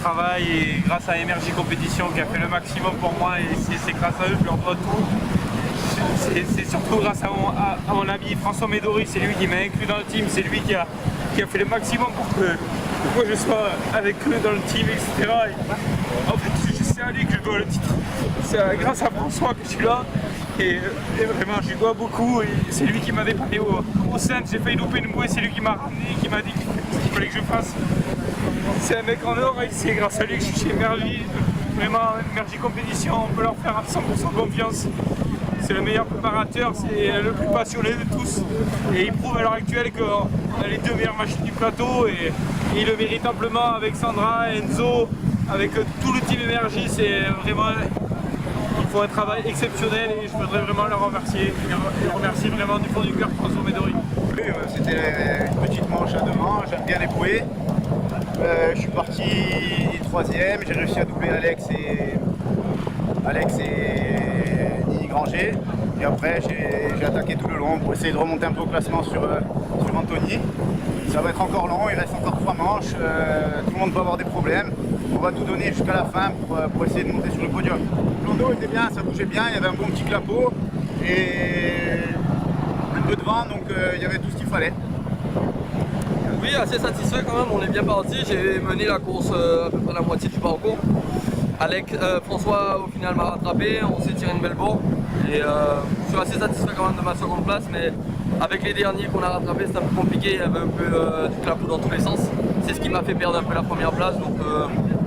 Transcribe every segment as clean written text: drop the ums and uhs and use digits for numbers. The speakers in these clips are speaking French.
travail et grâce à Énergie Compétition qui a fait le maximum pour moi et c'est grâce à eux que je leur dois tout. C'est surtout grâce à mon ami François Médori, c'est lui qui m'a inclus dans le team, c'est lui qui a fait le maximum pour que je sois avec eux dans le team, etc. Et en fait, c'est à lui que je dois le titre. C'est grâce à François que je suis là. Et vraiment, je lui dois beaucoup. C'est lui qui m'a dépanné au centre. J'ai failli louper une bouée, c'est lui qui m'a ramené, qui m'a dit qu'il fallait que je fasse. C'est un mec en or et c'est grâce à lui que je suis chez Mervi. Vraiment, Énergie Compétition, on peut leur faire à 100% confiance. C'est le meilleur préparateur, c'est le plus passionné de tous. Et il prouve à l'heure actuelle qu'on a les deux meilleures machines du plateau. Et il le mérite amplement avec Sandra, Enzo, avec tout le team Énergie. C'est vraiment... Ils font un travail exceptionnel et je voudrais vraiment leur remercier. Et remercier vraiment du fond du cœur François Médori. C'était une petite manche à devant, j'aime bien les bouées. Je suis parti 3e, j'ai réussi à doubler Alex et Nini Granger. Et après j'ai attaqué tout le long pour essayer de remonter un peu au classement sur Anthony. Ça va être encore long, il reste encore 3 manches, tout le monde peut avoir des problèmes. On va tout donner jusqu'à la fin pour essayer de monter sur le podium. L'Ondo était bien, ça bougeait bien, il y avait un bon petit clapot et un peu de vent, donc il y avait tout ce qu'il fallait. Oui, assez satisfait quand même, on est bien parti. J'ai mené la course à peu près la moitié du parcours. François au final m'a rattrapé, on s'est tiré une belle bourre. Et je suis assez satisfait quand même de ma seconde place, mais avec les derniers qu'on a rattrapés, c'était un peu compliqué, il y avait un peu du clapot dans tous les sens. C'est ce qui m'a fait perdre un peu la première place, donc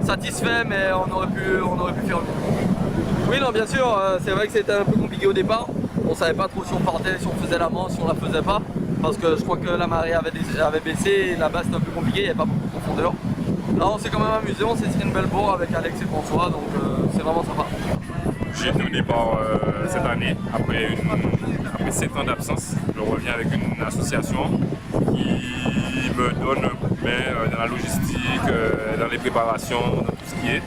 satisfait, mais on aurait pu faire mieux. Oui, non, bien sûr, c'est vrai que c'était un peu compliqué au départ. On savait pas trop si on partait, si on faisait la manche, si on la faisait pas. Parce que je crois que la marée avait baissé et là-bas c'était un peu compliqué, il n'y avait pas beaucoup de profondeur. Là on s'est quand même amusé, on s'est tiré une belle bourre avec Alex et François, donc c'est vraiment sympa. J'ai été au départ cette année, après 7 ans d'absence. Je reviens avec une association qui me donne un coup de main dans la logistique, dans les préparations, dans tout ce qui est.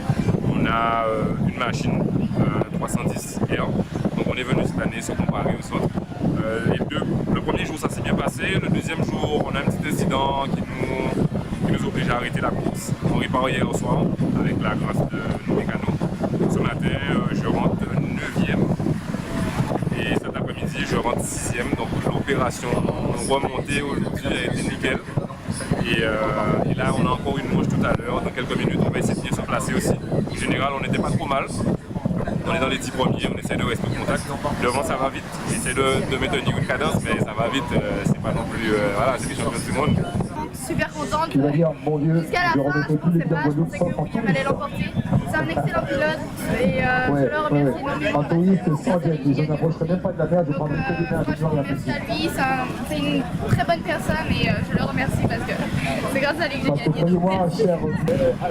On a une machine 310 R, donc on est venu cette année se comparer au centre. Le premier jour ça s'est bien passé, le deuxième jour on a un petit incident qui nous oblige à arrêter la course. On répare hier au soir avec la grâce de nos mécanos. Ce matin je rentre 9e et cet après-midi je rentre 6e, donc l'opération remontée aujourd'hui a été nickel. Et là on a encore une manche tout à l'heure, dans quelques minutes on va essayer de bien se placer aussi. En général on n'était pas trop mal. On est dans les 10 premiers, on essaie de rester au contact. Devant ça va vite, j'essaie de maintenir une cadence, mais ça va vite, c'est pas non plus, voilà, c'est les champions du monde. Super contente. Jusqu'à la fin, je pensais que William allait l'emporter. C'est un excellent pilote et je le remercie énormément. Anthony, c'est ça, je n'approcherai même pas de la mer, je prendrai que des Moi, je remercie à lui, c'est une très bonne personne et je le remercie parce que c'est grâce à lui que j'ai gagné.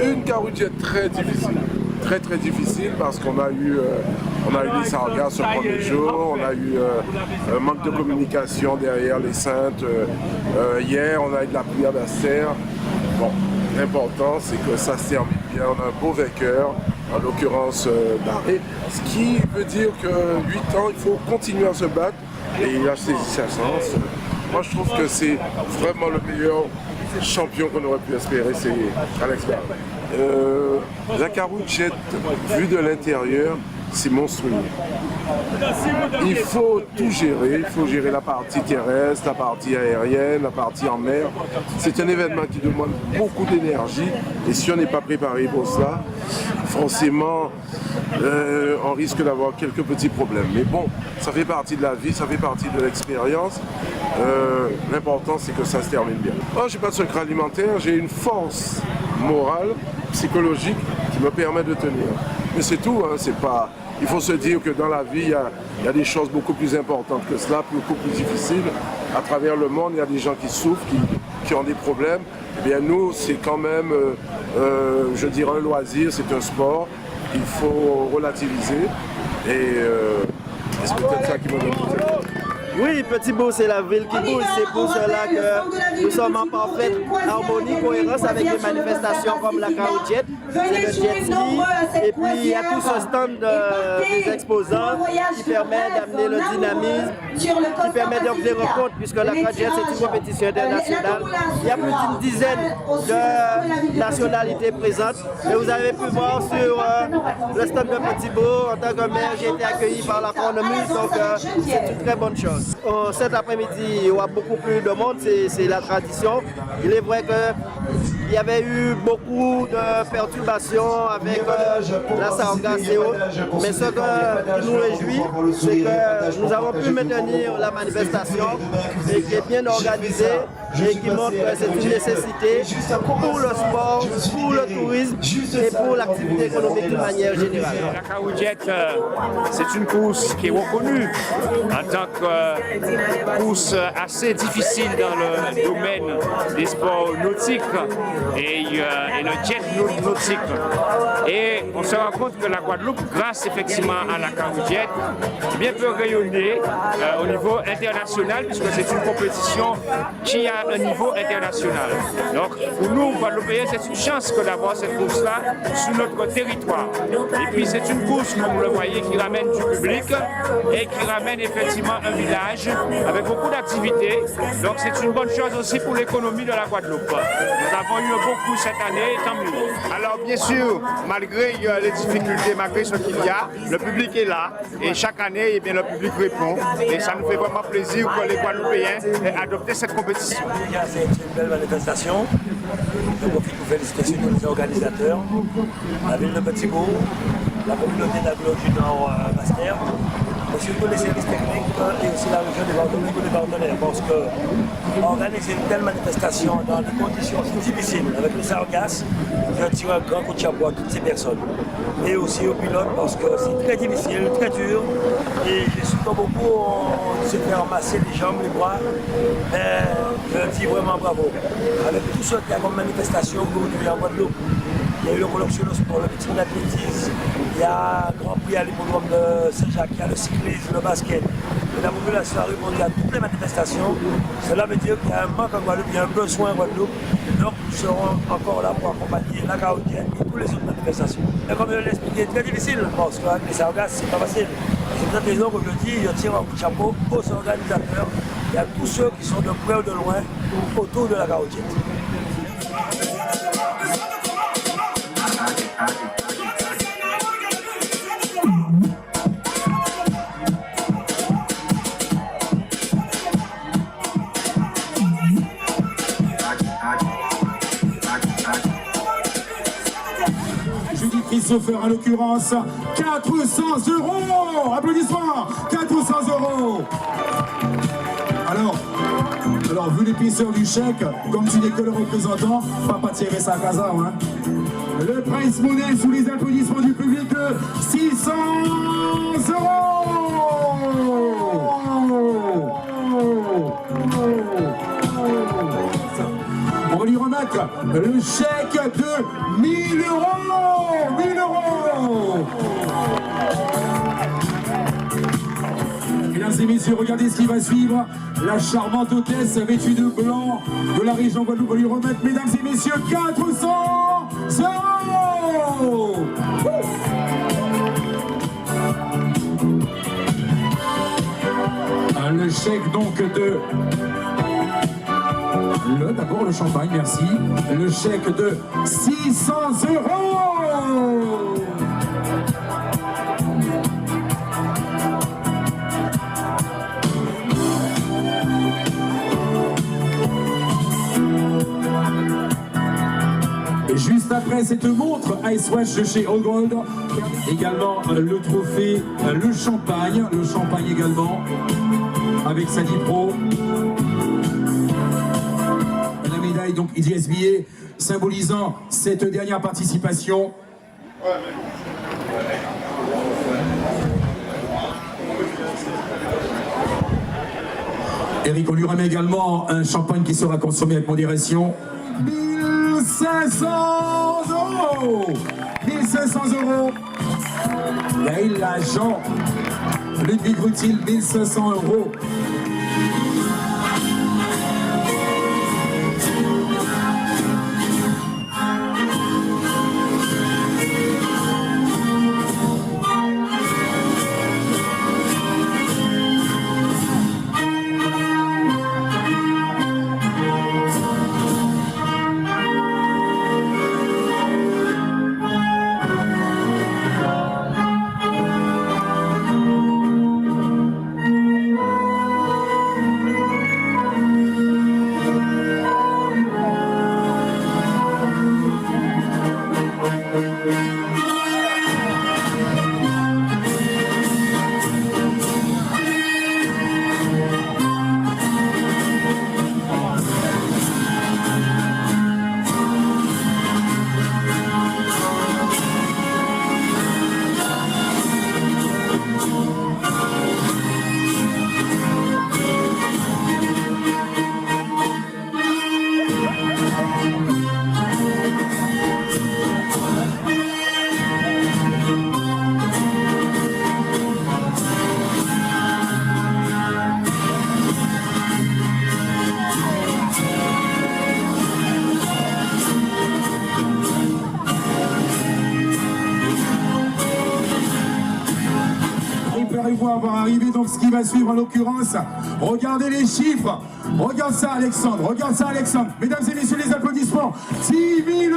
Une Carouchette très difficile. Très difficile parce qu'on a eu des sargasses ce premier jour, on a eu un manque de communication derrière les Saintes. Hier, on a eu de la pluie à la serre. Bon, l'important c'est que ça se termine bien, on a un beau vainqueur, en l'occurrence Barré, ce qui veut dire que 8 ans, il faut continuer à se battre et il a saisi sa chance. Moi je trouve que c'est vraiment le meilleur champion qu'on aurait pu espérer, c'est Alex Barré. La Carouchette, vue de l'intérieur, c'est monstrueux. Il faut tout gérer, il faut gérer la partie terrestre, la partie aérienne, la partie en mer. C'est un événement qui demande beaucoup d'énergie et si on n'est pas préparé pour cela, forcément, on risque d'avoir quelques petits problèmes. Mais bon, ça fait partie de la vie, ça fait partie de l'expérience. L'important, c'est que ça se termine bien. Moi, je n'ai pas de secret alimentaire, j'ai une force morale, psychologique qui me permet de tenir. Mais c'est tout, hein, c'est pas... Il faut se dire que dans la vie, il y a des choses beaucoup plus importantes que cela, beaucoup plus difficiles. À travers le monde, il y a des gens qui souffrent, qui ont des problèmes. Eh bien, nous, c'est quand même, je dirais, un loisir, c'est un sport. Il faut relativiser. Et c'est peut-être ça qui me donne tout. Oui, Petit Bourg, c'est la ville qui bouge. C'est pour cela que nous sommes en parfaite harmonie, cohérence avec les manifestations comme la Caroujet, c'est le jet ski. Et puis il y a tout ce stand des exposants qui permet d'amener le dynamisme, qui permet donc des rencontres, puisque la Caroujet c'est une compétition internationale. Il y a plus d'une dizaine de nationalités présentes. Et vous avez pu voir sur le stand de Petit Bourg, en tant que maire, j'ai été accueilli par la cornemuse, donc c'est une très bonne chose. Cet après-midi, il y aura beaucoup plus de monde, c'est la tradition. Il est vrai qu'il y avait eu beaucoup de perturbations avec la sargasse et autres, mais ce qui nous réjouit, c'est que nous avons pu maintenir la manifestation et qui est bien organisée et qui montre que c'est une nécessité pour le sport, pour le tourisme et pour l'activité économique de manière générale. La Caroujet, c'est une course qui est reconnue en tant que course assez difficile dans le domaine des sports nautiques et le jet nautique. Et on se rend compte que la Guadeloupe, grâce effectivement à la Caroujet, peut rayonner au niveau international, puisque c'est une compétition qui a un niveau international. Donc pour nous, Guadeloupéens, c'est une chance que d'avoir cette course-là sur notre territoire. Et puis c'est une course, comme vous le voyez, qui ramène du public et qui ramène effectivement un village avec beaucoup d'activités. Donc c'est une bonne chose aussi pour l'économie de la Guadeloupe. Nous avons eu beaucoup cette année, tant mieux. Alors bien sûr, malgré les difficultés, malgré ce qu'il y a, le public est là et chaque année, eh bien, le public répond et ça nous fait vraiment plaisir que les Guadeloupéens aient adopté cette compétition. C'est une belle manifestation. Je profite pour féliciter tous les organisateurs, la ville de Petit Bourg, la communauté d'Aglo du Nord Basse-Terre, mais surtout les services techniques et aussi la région des partenaires, parce qu'organiser une telle manifestation dans des conditions si difficiles, avec le sargasse, je tire un grand coup de chapeau à toutes ces personnes. Et aussi aux pilotes, parce que c'est très difficile, très dur, et je suis pas beaucoup, on se fait ramasser les jambes, les bras, mais je dis vraiment bravo. Avec tout ce qu'il y a comme manifestation aujourd'hui en Guadeloupe, il y a eu le colloque sur le sport, le meeting d'athlétisme, il y a un grand prix à l'hippodrome de Saint-Jacques, il y a le cyclisme, le basket. Et la population a répondu à toutes les manifestations. Cela veut dire qu'il y a un manque en Guadeloupe, il y a un besoin en Guadeloupe. Donc nous serons encore là pour accompagner la Caroujet et toutes les autres manifestations. Et comme je l'ai expliqué, c'est très difficile parce qu'avec les sargasses, c'est pas facile. C'est pour cette raison que je dis, je tire un coup de chapeau aux organisateurs et à tous ceux qui sont de près ou de loin autour de la Caroujet. Chauffeur en l'occurrence 400 €. Applaudissements. 400 €. Alors vu l'épaisseur du chèque, comme tu n'es que le représentant, papa tirer sa casa, hein. Le prize money sous les applaudissements du public de 600 €. On va lui remettre le chèque de 1000 €. 1000 €. Mesdames et messieurs, regardez ce qui va suivre. La charmante hôtesse vêtue de blanc de la région Guadeloupe va lui remettre, mesdames et messieurs, 400 €. Le chèque donc de... D'abord le champagne, merci. Le chèque de 600 €. Juste après cette montre Ice Watch de chez All Gold, également le trophée, le champagne également, avec sa Pro. La médaille donc IDSBA symbolisant cette dernière participation. Eric, on lui remet également un champagne qui sera consommé avec modération. 1500 €. 1500 €. Gaël Lajean, Ludwig Rutil, 1500 €. préparez-vous à voir arriver donc ce qui va suivre en l'occurrence. Regardez les chiffres. Regarde ça Alexandre, regarde ça Alexandre. Mesdames et messieurs, les applaudissements. 10 000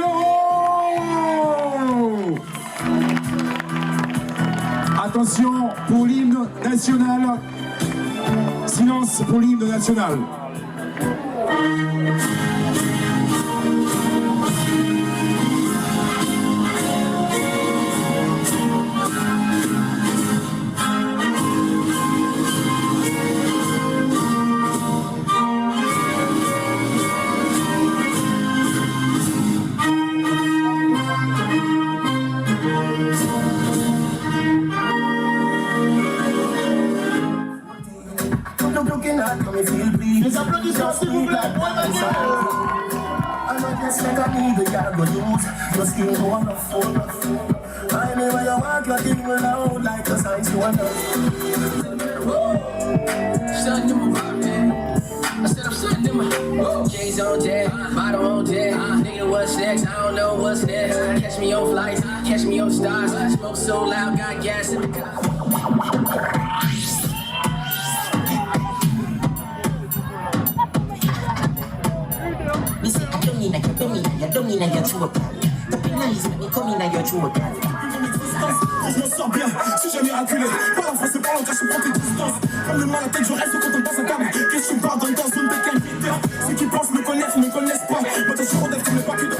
€. Attention pour l'hymne national. Silence pour l'hymne national. Les applaudissements s'il vous plaît pour Emmanuel. J's on deck, bottle on deck. Nigga, what's next? I don't know what's next. Catch me on flights, catch me on stars. Smoke so loud, got gas in the car. Je me sens bien, je suis jamais acculé. Parle en français, parle en cache, je prends tes distances. Comme le mal à la tête, je reste quand on passe à table. Qu'est-ce que tu parles dans le temps, zone de quel critère? Ceux qui pensent me connaissent, ne me connaissent pas. Moi, t'as sur Rodef, tu n'es pas que de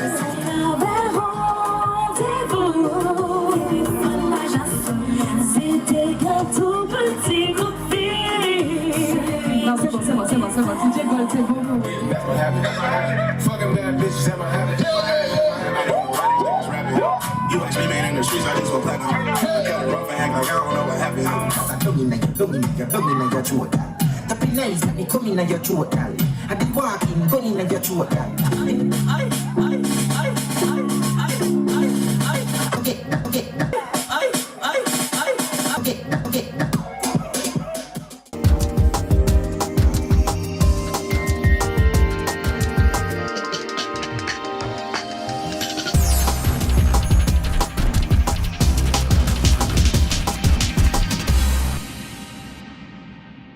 c'était qu'un tout petit coup de fil. Non, c'est bon, DJ Gold, c'est bon. Fucking bad bitches at my habit. You actually made in the streets, I just go platinum. Cut rough and act like I don't know what happened. Tapi nice, I be coming at your throat. I be walking, going at your throat.